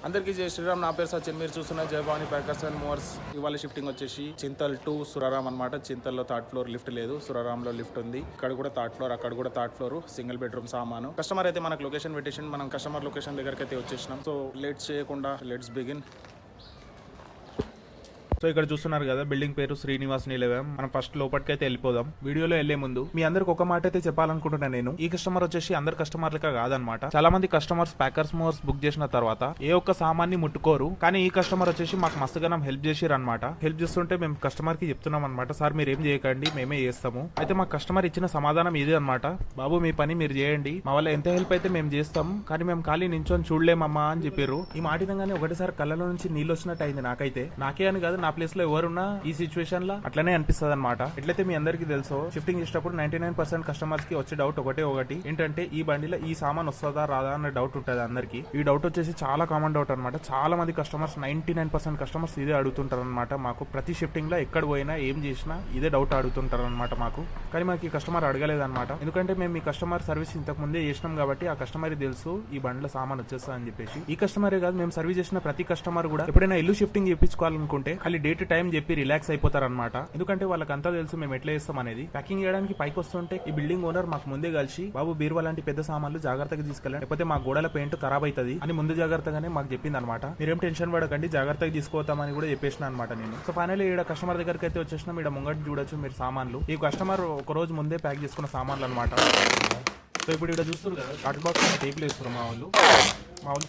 అందరికీ జై శ్రీరామ్. నా పేరు సచిన్. మీరు చూస్తున్న జయభవాని ప్యాకర్స్ అండ్ మూవర్స్. ఇవాళ షిఫ్టింగ్ వచ్చేసి చింతల్ టు సురారాం అనమాట. చింతల్లో థర్డ్ ఫ్లోర్ లిఫ్ట్ లేదు, సురారాంలో లిఫ్ట్ ఉంది. ఇక్కడ కూడా థర్డ్ ఫ్లోర్, అక్కడ కూడా థర్డ్ ఫ్లోర్, సింగిల్ బెడ్రూమ్ సామాను. కస్టమర్ అయితే మనకు లొకేషన్ పెట్టేసి మనం కస్టమర్ లొకేషన్ దగ్గరికి అయితే వచ్చేసినాం. సో లేట్ చేయకుండా లెట్స్ బిగిన్. సో ఇక్కడ చూస్తున్నారు కదా, బిల్డింగ్ పేరు శ్రీనివాస్ నిలయం. మనం ఫస్ట్ లోపలికి అయితే వెళ్ళిపోదాం. వీడియోలో వెళ్లే ముందు మీ అందరికి ఒక మాట అయితే చెప్పాలనుకుంటున్నాను. నేను ఈ కస్టమర్ వచ్చేసి అందరు కస్టమర్లక కాదనమాట. చాలా మంది కస్టమర్స్ ప్యాకర్స్ మూవర్స్ బుక్ చేసిన తర్వాత ఏ ఒక్క సామాన్ని ముట్టుకోరు. కానీ ఈ కస్టమర్ వచ్చేసి మాకు మస్తుగా హెల్ప్ చేసిరు అనమాట. హెల్ప్ చేస్తుంటే మేము కస్టమర్ కి చెప్తున్నాం అనమాట, సార్ మీరు ఏం చేయకండి, మేమే చేస్తాము. అయితే మా కస్టమర్ ఇచ్చిన సమాధానం ఇదే అనమాట, బాబు మీ పని మీరు చేయండి, మా వల్ల ఎంత హెల్ప్ అయితే మేము చేస్తాం, కానీ మేము ఖాళీ నించొని చూడలేమమ్మా అని చెప్పారు. ఈ మాట వినగానే ఒకటిసారి కళ్ళలో నుంచి నీళ్ళు వచ్చినట్టు అయింది నాకైతే. నాకే అని కాదు, నా ప్లేస్ లో ఎవరున్నా ఈ సిచ్యువేషన్ లో అట్లనే అనిపిస్తుంది అనమాట. ఎట్లయితే మీ అందరికి తెలుసో, షిఫ్టింగ్ చేసేటప్పుడు 99% కస్టమర్స్ కి వచ్చే డౌట్ ఒకటి ఏంటంటే ఈ బండిలో ఈ సామాన్ వస్తుందా రాదా అన్న డౌట్ ఉంటుంది అందరికి. ఈ డౌట్ వచ్చేసి చాలా కామన్ డౌట్ అనమాట. చాలా మంది కస్టమర్స్ 99% కస్టమర్స్ ఇదే అడుగుతుంటారు అనమాట. మాకు ప్రతి షిఫ్టింగ్ లో ఎక్కడ పోయినా ఏం చేసినా ఇదే డౌట్ అడుగుతుంటారు అనమాట మాకు. కానీ మాకు ఈ కస్టమర్ అడగలేదన్నమాట. ఎందుకంటే మేము ఈ కస్టమర్ సర్వీస్ ఇంతకు ముందే చేసినాం కాబట్టి ఆ కస్టమర్ తెలుసు ఈ బండిలో సామాన్ వచ్చేస్తా అని చెప్పేసి. ఈ కస్టమరే కాదు, మేము సర్వీస్ చేసిన ప్రతి కస్టమర్ కూడా ఎప్పుడైనా ఇల్లు షిఫ్టింగ్ చేయించుకోవాలనుకుంటే ఖాళీ డేట్ టైం చెప్పి రిలాక్స్ అయిపోతారనమాట. ఎందుకంటే వాళ్ళకి అంతా తెలుసు మేము ఎట్లా చేస్తాం అనేది. ప్యాకింగ్ చేయడానికి పైకి వస్తుంటే ఈ బిల్డింగ్ ఓనర్ మాకు ముందే కలిసి, బాబు బీరువా లాంటి పెద్ద సామాన్లు జాగ్రత్తగా తీసుకెళ్ళండి, లేకపోతే మా గోడల పెయింట్ ఖరాబ్ అవుతుంది అని ముందు జాగ్రత్తగానే మాకు చెప్పింది అనమాట. మీరేం టెన్షన్ పడకండి, జాగ్రత్తగా తీసుకోతామని కూడా చెప్పేసిన అనమాట నేను. సో ఫైనల్ ఇక్కడ కస్టమర్ దగ్గరికి అయితే వచ్చేసినాం. ఇక్కడ ముంగట్ చూడొచ్చు మీరు సామాన్లు. ఈ కస్టమర్ ఒక రోజు ముందే ప్యాక్ చేసుకున్న సామాన్లు అనమాట. సో ఇప్పుడు ఇక్కడ చూస్తారు కదా, కార్డ్ బాక్స్ టేబుల్ వేస్తారు మా వాళ్ళు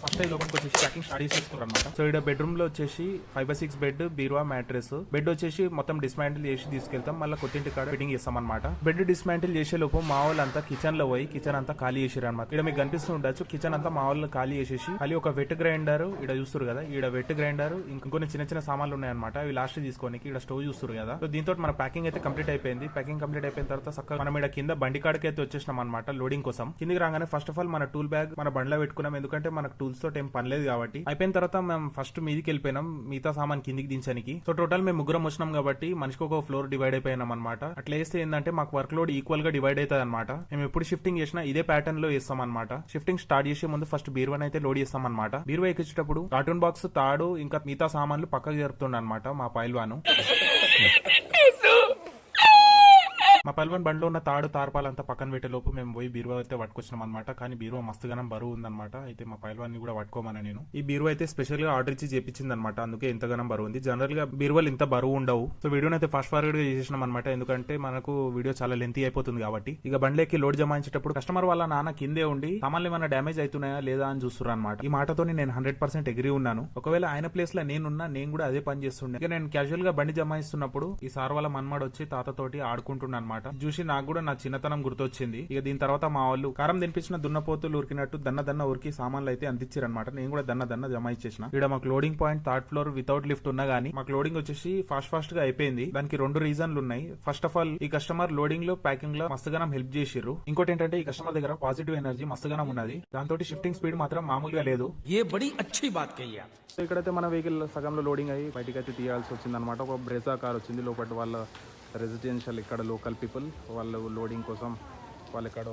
ఫస్ట్ లోపలికి వచ్చేసి ప్యాకింగ్ స్టార్ట్ చేసేస్తారు అనమాట. సో ఇక్కడ బెడ్రూమ్ లో వచ్చేసి 5x6 బెడ్, బీరువా, మ్యాట్రెస్. బెడ్ వచ్చేసి మొత్తం డిస్మాంటిల్ చేసి తీసుకెళ్తాం, మళ్ళీ కొత్తింటి కాడ ఫిట్టింగ్ చేస్తాం అనమాట. బెడ్ డిస్మాంటిల్ చేసే లోపు మా వాళ్ళు అంతా కిచెన్ లో పోయి కిచెన్ అంతా ఖాళీ చేసారు అనమాట. ఇక్కడ మీకు కనిపిస్తూ ఉండొచ్చు, కిచెన్ అంతా మా వాళ్ళు ఖాళీ చేసేసి ఖాళీ ఒక వెట్ గ్రైండర్ ఇక్కడ చూస్తారు కదా, ఇక్కడ వెట్ గ్రైండర్ ఇంకొన్ని చిన్న చిన్న సామాన్లు ఉన్నాయన్నమాట. అవి లాస్ట్ తీసుకోనికి ఇక్కడ స్టవ్ చూస్తారు కదా. సో దీంతో మన ప్యాకింగ్ అయితే కంప్లీట్ అయిపోయింది. ప్యాకింగ్ కంప్లీట్ అయిపోయిన తర్వాత చక్కగా మనం ఇక్కడ కింద బండి కాడికి అయితే వచ్చేసినాం అనమాట లోడింగ్ కోసం. కిందికి రాగానే ఫస్ట్ ఆఫ్ ఆల్ మన టూల్ బ్యాగ్ మన బండిలో పెట్టుకున్నాం, ఎందుకంటే మనకు టూల్స్ తో ఏం పనిలేదు కాబట్టి. అయిపోయిన తర్వాత మేము ఫస్ట్ మీదికి వెళ్ళిపోయినాం మిగతా సామాన్ కిందికి దించడానికి. సో టోటల్ మేము ముగ్గురం వచ్చినాం కాబట్టి మనిషికి ఒక ఫ్లోర్ డివైడ్ అయిపోయినాం అనమాట. అట్లా వేస్తే ఏంటంటే మాకు వర్క్ లోడ్ ఈక్వల్ గా డివైడ్ అవుతుంది అనమాట. మేము ఎప్పుడు షిఫ్టింగ్ చేసినా ఇదే ప్యాటర్న్ లో వేస్తాం అనమాట. షిఫ్టింగ్ స్టార్ట్ చేసే ముందు ఫస్ట్ బీరువాని అయితే లోడ్ చేస్తాం అనమాట. బీరువా ఎక్కించేటప్పుడు కార్టూన్ బాక్స్, తాడు ఇంకా మిగతా సామాన్లు పక్కకు జరుపుతుండ అనమాట మా పైల్వాను. మా పల్వన్ బండిలో ఉన్న తాడు తార్పాలంతా పక్కన పెట్టే లోపు మేము పోయి బీరువా అయితే పట్టుకొచ్చినాం అనమాట. కానీ బీరువా మస్తుగానం బరువు ఉందన్నమాట. అయితే మా పల్వాన్ని కూడా పట్టుకోమని నేను. ఈ బీరువా అయితే స్పెషల్ గా ఆర్డర్ ఇచ్చి చేపించింది అనమాట, అందుకే ఎంతగానం బరువు ఉంది. జనరల్ గా బీరువాలు ఇంత బరువు ఉండవు. సో వీడియోని అయితే ఫాస్ట్ ఫార్వర్డ్ గా చేసినాం అనమాట, ఎందుకంటే మనకు వీడియో చాలా లెంతీ అయిపోతుంది కాబట్టి. ఇక బండ్లోకి లోడ్ జమాయించేటప్పుడు కస్టమర్ వాళ్ళ నాన్న కిందే ఉండి సామాన్లు ఏమైనా డ్యామేజ్ అవుతున్నాయా లేదా అని చూస్తున్నారు అనమాట. ఈ మాటతో నేను 100% ఎగ్రీ ఉన్నాను. ఒకవేళ ఆయన ప్లేస్ లో నేనున్నా నేను కూడా అదే పని చేస్తుండే. ఇక నేను క్యాజువల్ గా బండి జమాయిస్తున్నప్పుడు ఈ సార్ వాళ్ళ మన్మాడు వచ్చి తాతతోటి ఆడుకుంటున్నా అనమాట. చూసి నాకు కూడా నా చిన్నతనం గుర్తొచ్చింది. ఇక దీని తర్వాత మా వాళ్ళు కారం తినిపించిన దున్నపోతులు ఉరికినట్టు దన్న ఉరికి సామాన్లు అయితే అందించారనమాట. నేను కూడా దన్న జమ ఇచ్చేసిన. ఇక్కడ మాకు loading point third floor without lift ఉన్నా గానీ మాకు లోడింగ్ వచ్చేసి ఫాస్ట్ గా అయిపోయింది. దానికి 2 రీజన్లు ఉన్నాయి. ఫస్ట్ ఆఫ్ ఆల్ ఈ కస్టమర్ లోడింగ్ లో ప్యాకింగ్ లో మస్తుగానం హెల్ప్ చేసిర్రు. ఇంకోటి ఏంటంటే ఈ కస్టమర్ దగ్గర పాజిటివ్ ఎనర్జీ మస్తుగానం ఉన్నది. దాంతో షిఫ్టింగ్ స్పీడ్ మాత్రం మామూలుగా లేదు. సో ఇక్కడైతే మన వెహికల్ సగంలో లోడింగ్ అయ్యి బయటికి అయితే తీయాల్సి వచ్చింది అనమాట. ఒక బ్రెజా కార్ వచ్చింది. లోపల వాళ్ళ రెసిడెన్షియల్ ఇక్కడ లోకల్ పీపుల్ వాళ్ళు లోడింగ్ కోసం వాళ్ళు ఇక్కడ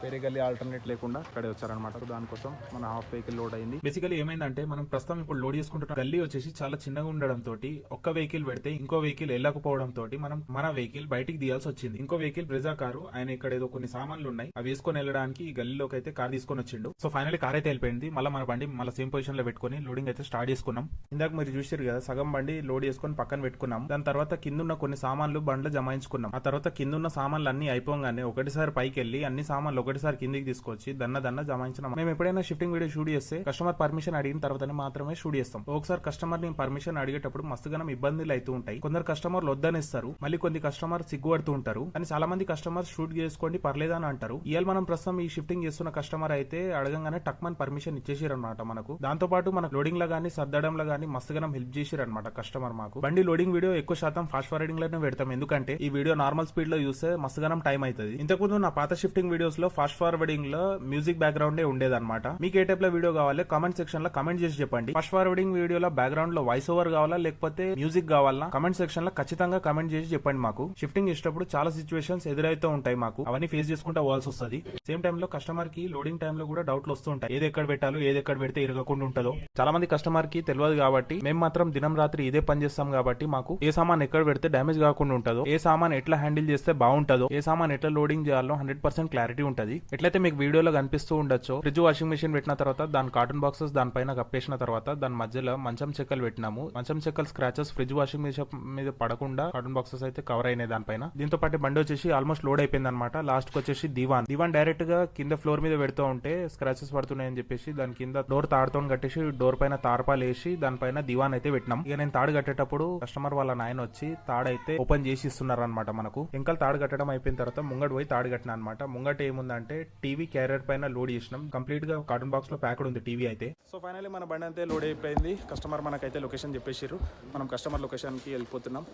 వేరే గల్లీ ఆల్టర్నేట్ లేకుండా ఇక్కడే వచ్చారనమాట. దానికోసం మన హాఫ్ వెహికల్ లోడ్ అయింది. బేసికలీ ఏమైందంటే మనం ప్రస్తుతం ఇప్పుడు లోడ్ చేసుకుంటున్న గల్లీ వచ్చేసి చాలా చిన్నగా ఉండడం తోటి ఒక్క వెహికల్ పెడితే ఇంకో వెహికల్ వెళ్ళకపోవడం తోటి మనం మన వెహికల్ బయటికి తీయాల్సి వచ్చింది. ఇంకో వెహికల్ బ్రెజా కారు ఆయన ఇక్కడ ఏదో కొన్ని సామాన్లు ఉన్నాయి అవి వేసుకొని వెళ్ళడానికి ఈ గల్లీలోకి అయితే కార్ తీసుకొని వచ్చిండు. సో ఫైనల్లీ కార్ అయితే వెళ్ళిపోయింది. మళ్ళీ మన బండి మళ్ళీ సేమ్ పొజిషన్ లో పెట్టుకుని లోడింగ్ అయితే స్టార్ట్ చేసుకున్నాం. ఇందాక మీరు చూసారు కదా, సగం బండి లోడ్ చేసుకుని పక్కన పెట్టుకున్నాం. దాని తర్వాత కింద కొన్ని సామాన్లు బండ్లో జమాయించుకున్నాం. ఆ తర్వాత కింద సామాన్లు అన్ని అయిపోగానే ఒకటిసారి పైకి వెళ్ళి అన్ని సామాన్లు ఒకటిసారి కిందికి తీసుకొచ్చి దన్న జమాయించిన. మేము ఎప్పుడైనా షిఫ్టింగ్ వీడియో షూట్ చేస్తే కస్టమర్ పర్మిషన్ అడిగిన తర్వాతనే మాత్రమే షూట్ చేస్తాం. ఒకసారి కస్టమర్ ని పర్మిషన్ అడిగేటప్పుడు మస్తుగానం ఇబ్బందులు అవుతూ ఉంటాయి. కొందరు కస్టమర్లు వద్దనిస్తారు, మళ్ళీ కొన్ని కస్టమర్ సిగ్గుపడుతూ ఉంటారు. కానీ చాలా మంది కస్టమర్ షూట్ చేసుకోండి పర్లేదని అంటారు. ఇవాళ మనం ప్రస్తుతం ఈ షిఫ్టింగ్ చేస్తున్న కస్టమర్ అయితే అడగంగానే టక్మన్ పర్మిషన్ ఇచ్చేసారనమాట మనకు. దాంతో పాటు మన లోడింగ్ లో గానీ సర్దడంలో గానీ మస్తుగానం హెల్ప్ చేసారనమాట కస్టమర్ మాకు. బండి లోడింగ్ వీడియో ఎక్కువ శాతం ఫాస్ట్ ఫార్వర్డింగ్ లోనే పెడతాం, ఎందుకంటే ఈ వీడియో నార్మల్ స్పీడ్ లో చూస్తే మస్తుగానం టైం అవుతుంది. ఇంతకుముందు నా పాత షిఫ్టింగ్ వీడియోస్ లో ఫాస్ట్ ఫార్వర్డింగ్ లో మ్యూజిక్ బ్యాక్గ్రౌండ్ ఉండేదన్నమాట. మీకు ఏ టైప్ లో వీడియో కావాలి కామెంట్ సెక్షన్ లో కమెంట్ చేసి చెప్పండి. ఫాస్ట్ ఫార్వర్డింగ్ వీడియోలో బ్యాక్గ్రౌండ్ లో వాయిస్ ఓవర్ కావాలా లేకపోతే మ్యూజిక్ కావాలా కమెంట్ సెక్షన్ లో ఖచ్చితంగా కమెంట్ చేసి చెప్పండి. మాకు షిఫ్టింగ్ ఇచ్చినప్పుడు చాలా సిచ్యువేషన్స్ ఎదురైతే ఉంటాయి, మాకు అవన్నీ ఫేస్ చేసుకుంటూ పోవాల్సి వస్తుంది. సేమ్ టైమ్ లో కస్టమర్ కి లోడింగ్ టైమ్ లో కూడా డౌట్లు వస్తూ ఉంటాయి, ఏది ఎక్కడ పెట్టాలో ఏది ఎక్కడ పెడితే ఇరగకుండా ఉంటుందో. చాలా మంది కస్టమర్ కి తెలియదు కాబట్టి మేము మాత్రం దినం రాత్రి ఇదే పని చేస్తాం కాబట్టి మాకు ఏ సామాన్ ఎక్కడ పెడితే డ్యామేజ్ కాకుండా ఉంటుందో, ఏ సామాన్ ఎట్లా హ్యాండిల్ చేస్తే బాగుంటుందో, ఏ సామాన్ ఎట్లా లోడింగ్ చేయాలో 100% క్లారిటీ ఉంటుంది. ఎట్లయితే మీకు వీడియోలో కనిపిస్తూ ఉండొచ్చు, ఫ్రిడ్జ్ వాషింగ్ మెషిన్ పెట్టిన తర్వాత దాని కార్టూన్ బాక్సెస్ దానిపైన కప్పేసిన తర్వాత దాని మధ్యలో మంచం చెక్కలు పెట్టినాము. మంచం చెక్కలు స్క్రాచెస్ ఫ్రిడ్జ్ వాషింగ్ మెషిన్ మీద పడకుండా కార్టూన్ బాక్సెస్ అయితే కవర్ అయినాయి దానిపైన. దీంతో పాటు బండి వచ్చేసి ఆల్మోస్ట్ లోడ్ అయిపోయింది అనమాట. లాస్ట్ కి వచ్చేసి దివాన్ డైరెక్ట్ గా కింద ఫ్లోర్ మీద పెడుతూ ఉంటే స్క్రాచెస్ పడుతున్నాయని చెప్పేసి దాని కింద డోర్ తాడుతో కట్టేసి డోర్ పైన తార్పాలు వేసి దానిపైన దివాన్ అయితే పెట్టినాం. ఇక నేను తాడు కట్టేటప్పుడు కస్టమర్ వాళ్ళ నాయన వచ్చి తాడైతే ఓపెన్ చేసి ఇస్తున్నారు అనమాట. మనకు ఇంకా తాడు కట్టడం అయిపోయిన తర్వాత ముంగడు పోయి తాడు కట్టిన అనమాట. ముంగట ఏముందంటే టీవీ క్యారియర్ పైన లోడ్ చేసినాం. కంప్లీట్ గా కార్టూన్ బాక్స్ లో ప్యాక్డ్ ఉంది టీవీ అయితే. సో ఫైనల్లీ మన బండి అంతే లోడ్ అయిపోయింది. కస్టమర్ మనకైతే లొకేషన్ చెప్పేసారు, మనం కస్టమర్ లొకేషన్ కి వెళ్ళిపోతున్నాం.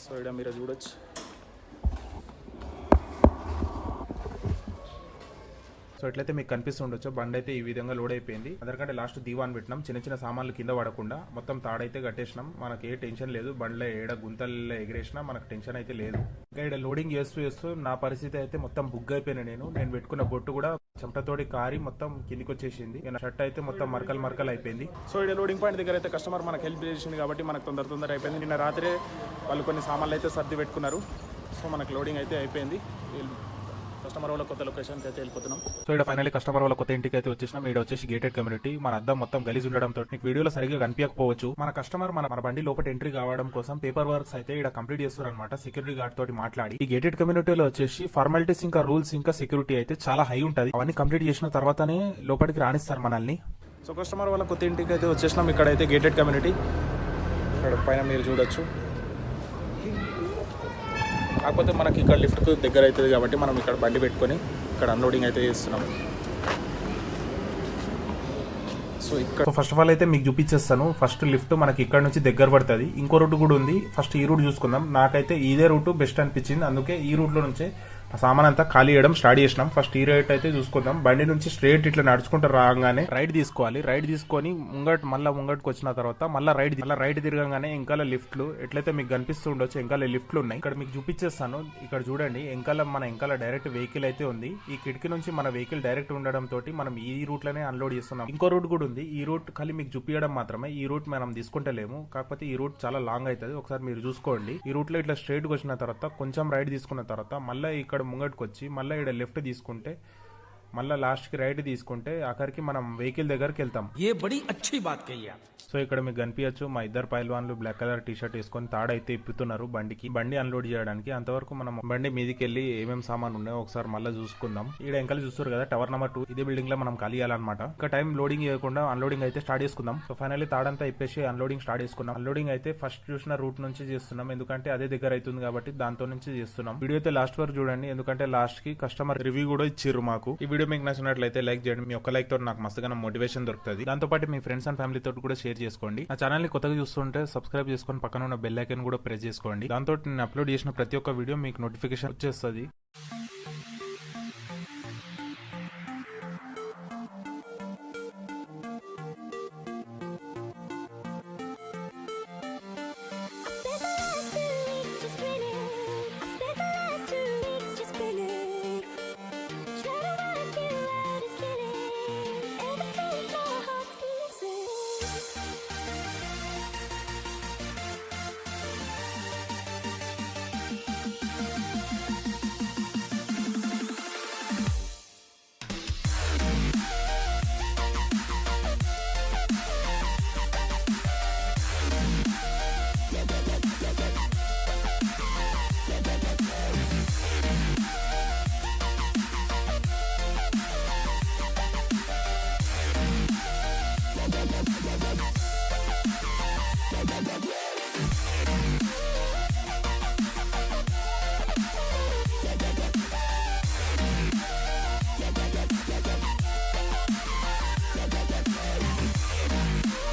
సో ఇక్కడ మీరు చూడొచ్చు. సో ఎట్లయితే మీకు కనిపిస్తుండొచ్చు బండి అయితే ఈ విధంగా లోడ్ అయిపోయింది. అందరికంటే లాస్ట్ దివాన్ పెట్టినాం, చిన్న చిన్న సామాన్లు కింద పడకుండా మొత్తం తాడైతే కట్టేసినాం. మనకి ఏ టెన్షన్ లేదు, బండిలో ఏడ గుంతల్లో ఎగిరేసినా మనకు టెన్షన్ అయితే లేదు. ఇంకా ఇక్కడ లోడింగ్ చేస్తూ నా పరిస్థితి అయితే మొత్తం బుగ్ అయిపోయినా. నేను పెట్టుకున్న బొట్టు కూడా చెమటతోటి కారి మొత్తం కిందికి వచ్చేసింది. నా షర్ట్ అయితే మొత్తం మరకలు అయిపోయింది. సో ఇక్కడ లోడింగ్ పాయింట్ దగ్గర అయితే కస్టమర్ మనకు హెల్ప్ చేసింది కాబట్టి మనకు తొందర అయిపోయింది. నిన్న రాత్రే వాళ్ళు కొన్ని సామాన్లు అయితే సర్ది పెట్టుకున్నారు. సో మనకు లోడింగ్ అయితే అయిపోయింది. కస్టమర్ వాళ్ళ కొత్త లొకేషన్కి అయితే వెళ్ళిపోతున్నాం. సో ఇక్కడ ఫైనల్లీ కస్టమర్ వాళ్ళ కొత్త ఇంటికి అయితే వచ్చేసినాం. ఇక్కడ వచ్చేసి గేటెడ్ కమ్యూనిటీ. మన అద్దం మొత్తం గలీజ్ ఉండడంతో మీకు వీడియోలో సరిగ్గా కనిపించకపోవచ్చు. మన కస్టమర్ మన బండి లోపల ఎంట్రీ కావడం కోసం పేపర్ వర్క్స్ అయితే ఇక్కడ కంప్లీట్ చేస్తున్నారు అనమాట. సెక్యూరిటీ గార్డ్ తోటి మాట్లాడి ఈ గేటెడ్ కమ్యూనిటీలో వచ్చేసి ఫార్మాలిటీస్ ఇంకా రూల్స్ ఇంకా సెక్యూరిటీ అయితే చాలా హై ఉంటుంది. అవన్నీ కంప్లీట్ చేసిన తర్వాతనే లోపలికి రాణిస్తారు మనల్ని. సో కస్టమర్ వాళ్ళ కొత్త ఇంటికి అయితే వచ్చేసినాం. ఇక్కడ అయితే గేటెడ్ కమ్యూనిటీ ఇక్కడ పైన మీరు చూడొచ్చు. కాకపోతే మనకి ఇక్కడ లిఫ్ట్కు దగ్గర అవుతుంది కాబట్టి మనం ఇక్కడ బండి పెట్టుకొని ఇక్కడ అన్లోడింగ్ అయితే చేస్తున్నాం. సో ఇక్కడ ఫస్ట్ ఆఫ్ ఆల్ అయితే మీకు చూపించేస్తాను. ఫస్ట్ లిఫ్ట్ మనకి ఇక్కడ నుంచి దగ్గర పడుతుంది. ఇంకో రూట్ కూడా ఉంది. ఫస్ట్ ఈ రూట్ చూసుకుందాం. నాకైతే ఇదే రూట్ బెస్ట్ అనిపించింది, అందుకే ఈ రూట్ లో నుంచే ఆ సామాన్ అంతా ఖాళీ చేయడం స్టార్ట్ చేసినాం. ఫస్ట్ ఈ రైట్ అయితే చూసుకుందాం. బండి నుంచి స్ట్రేట్ ఇట్లా నడుచుకుంటూ రాగానే రైట్ తీసుకోవాలి. రైట్ తీసుకొని ముంగట్కి వచ్చిన తర్వాత మళ్ళీ రైట్ తిరగగానే ఎంకాల లిఫ్ట్లు ఎట్లయితే మీకు కనిపిస్తూ ఉండొచ్చు. ఎంకాల లిఫ్ట్లు ఉన్నాయి. ఇక్కడ మీకు చూపించేస్తాను. ఇక్కడ చూడండి, మన ఎంకాల డైరెక్ట్ వెహికల్ అయితే ఉంది. ఈ కిటికీ నుంచి మన వెహికల్ డైరెక్ట్ ఉండడం తోటి మనం ఈ రూట్ లోనే అన్లోడ్ చేస్తున్నాం. ఇంకో రూట్ కూడా ఉంది. ఈ రూట్ ఖాళీ మీకు చూపించడం మాత్రమే. ఈ రూట్ మనం తీసుకుంటలేము. కాకపోతే ఈ రూట్ చాలా లాంగ్ అవుతుంది. ఒకసారి మీరు చూసుకోండి. ఈ రూట్ లో ఇట్లా స్ట్రేట్ గా వచ్చిన తర్వాత కొంచెం రైట్ తీసుకున్న తర్వాత మళ్ళీ ఇక్కడ ముంగట్కి వచ్చి మళ్ళీ ఇక్కడ లెఫ్ట్ తీసుకుంటే మళ్ళీ లాస్ట్ కి రైట్ తీసుకుంటే ఆఖరికి మనం వెహికల్ దగ్గరికి వెళ్తాం. ये बड़ी अच्छी बात कही आप. సో ఇక్కడ మీకు కనిపించచ్చు మా ఇద్దరు పైల్వాన్లు బ్లాక్ కలర్ టీ షర్ట్ వేసుకొని తాడైతే ఇప్పుతున్నారు బండి అన్లోడ్ చేయడానికి. అంతవరకు మనం బండి మీదకి వెళ్ళి ఏమేమి సామాన్ ఉన్నాయో ఒకసారి మళ్ళీ చూసుకుందాం. ఇక్కడ ఎంకలు చూస్తారు కదా, టవర్ నెంబర్ 2 ఇదే బిల్డింగ్ లో మనం కలియాలన్నమాట. ఇంకా టైం లోడింగ్ చేయకుండా అన్లోడింగ్ అయితే స్టార్ట్ చేసుకుందాం. సో ఫైనల్లీ తాడంతా ఇప్పేసి అన్లోడింగ్ స్టార్ట్ చేసుకున్నాం. అన్లోడింగ్ అయితే ఫస్ట్ చూసిన రూట్ నుంచి చేస్తున్నాం, ఎందుకంటే అదే దగ్గర అవుతుంది కాబట్టి దాంతో నుంచి చేస్తున్నాం. వీడియో అయితే లాస్ట్ వరకు చూడండి, ఎందుకంటే లాస్ట్ కి కస్టమర్ రివ్యూ కూడా ఇచ్చిర్రు మాకు. ఈ వీడియో మీకు నచ్చినట్లయితే లైక్ చేయండి. మీ ఒక్క లైక్ తో నాకు మస్తుగా మోటివేషన్ దొరుకుతుంది. దాంతో పాటు మీ ఫ్రెండ్స్ అండ్ ఫ్యామిలీ తోటి కూడా షేర్ చేసుకోండి. నా ఛానల్ ని కొత్తగా చూస్తుంటే సబ్స్క్రైబ్ చేసుకొని పక్కన ఉన్న బెల్ ఐకాన్ కూడా ప్రెస్ చేసుకోండి. దాంతో నేను అప్లోడ్ చేసిన ప్రతి ఒక్క వీడియో మీకు నోటిఫికేషన్ వచ్చేస్తుంది.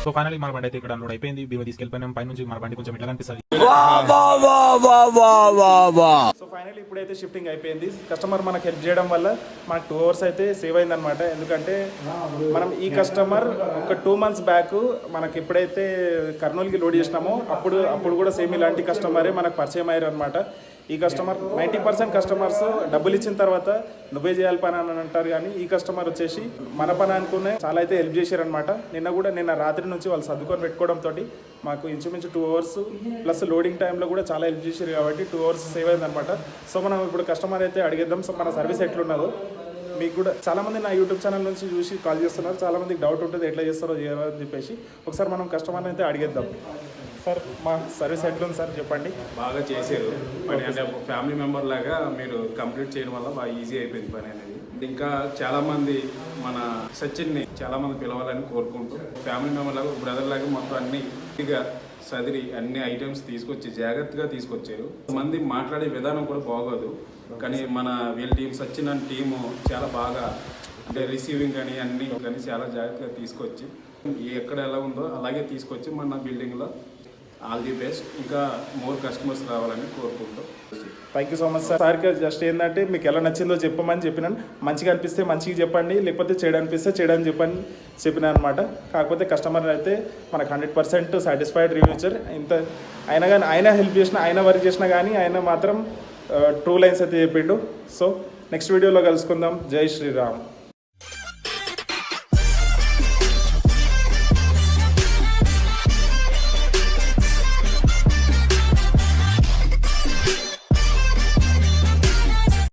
సో ఫైనల్లీ మన బండి అయితే ఇక్కడ అన్లోడ్ అయిపోయింది. బీవో తీసుకెళ్ళిపోయినాం. పై నుంచి మన బండి కొంచెం ఇట్లా కనిపిస్తుంది. సో ఫైనల్లీ ఇప్పుడైతే షిఫ్టింగ్ అయిపోయింది. కస్టమర్ మనకు హెల్ప్ చేయడం వల్ల మనకు 2 hours అయితే సేవ్ అయిందనమాట. ఎందుకంటే మనం ఈ కస్టమర్ ఒక 2 months బ్యాక్ మనకి ఎప్పుడైతే కర్నూలుకి లోడ్ చేసినామో అప్పుడు కూడా సేమ్ ఇలాంటి కస్టమరే మనకు పరిచయం అయ్యారు అనమాట. ఈ కస్టమర్ 90% కస్టమర్స్ డబ్బులు ఇచ్చిన తర్వాత నువ్వే చేయాలి పని అని అంటారు, కానీ ఈ కస్టమర్ వచ్చేసి మన పని అనుకునే చాలా అయితే హెల్ప్ చేశారనమాట. నిన్న రాత్రి నుంచి వాళ్ళు సర్దుకొని పెట్టుకోవడంతో మాకు ఇంచుమించు 2 hours ప్లస్ లోడింగ్ టైంలో కూడా చాలా హెల్ప్ చేశారు కాబట్టి 2 hours సేవ్ అయిందనమాట. సో మనం ఇప్పుడు కస్టమర్ అయితే అడిగేద్దాం. సో మన సర్వీస్ ఎట్లున్నదో మీకు కూడా చాలామంది నా యూట్యూబ్ ఛానల్ నుంచి చూసి కాల్ చేస్తున్నారు. చాలామందికి డౌట్ ఉంటుంది ఎట్లా చేస్తారో చేయాలని చెప్పేసి. ఒకసారి మనం కస్టమర్ని అయితే అడిగేద్దాం. సార్ మా సర్వీస్ ఎట్లుంది సార్ చెప్పండి. బాగా చేశారు పని, అంటే ఫ్యామిలీ మెంబర్ లాగా మీరు కంప్లీట్ చేయడం వల్ల బాగా ఈజీ అయిపోయింది పని అనేది. ఇంకా చాలామంది మన సచిన్ని చాలామంది పిలవాలని కోరుకుంటూ ఫ్యామిలీ మెంబర్ లాగా బ్రదర్ లాగా మొత్తం అన్ని ఇదిగా సదిరి అన్ని ఐటమ్స్ తీసుకొచ్చి జాగ్రత్తగా తీసుకొచ్చారు. మంది మాట్లాడే విధానం కూడా బాగోదు, కానీ మన వీళ్ళ టీం సచిన్ అనే టీము చాలా బాగా అంటే రిసీవింగ్ కానీ అన్ని కానీ చాలా జాగ్రత్తగా తీసుకొచ్చి ఎక్కడ ఎలా ఉందో అలాగే తీసుకొచ్చి మన బిల్డింగ్లో ఆల్ ది బెస్ట్, ఇంకా మోర్ కస్టమర్స్ రావాలని కోరుకుంటూ. Thank you so much sir. సార్కి జస్ట్ ఏంటంటే మీకు ఎలా నచ్చిందో చెప్పమని చెప్పినాను. మంచిగా అనిపిస్తే మంచిగా చెప్పండి, లేకపోతే చెడు అనిపిస్తే చెడని చెప్పినా అనమాట. కాకపోతే కస్టమర్ అయితే మనకు 100% సాటిస్ఫైడ్ రివ్యూ ఇచ్చారు. ఇంత అయినా కానీ ఆయన హెల్ప్ చేసినా ఆయన వర్క్ చేసినా కానీ ఆయన మాత్రం ట్రూ లైన్స్ అయితే చెప్పిండు. సో నెక్స్ట్ వీడియోలో కలుసుకుందాం. జై శ్రీరామ్.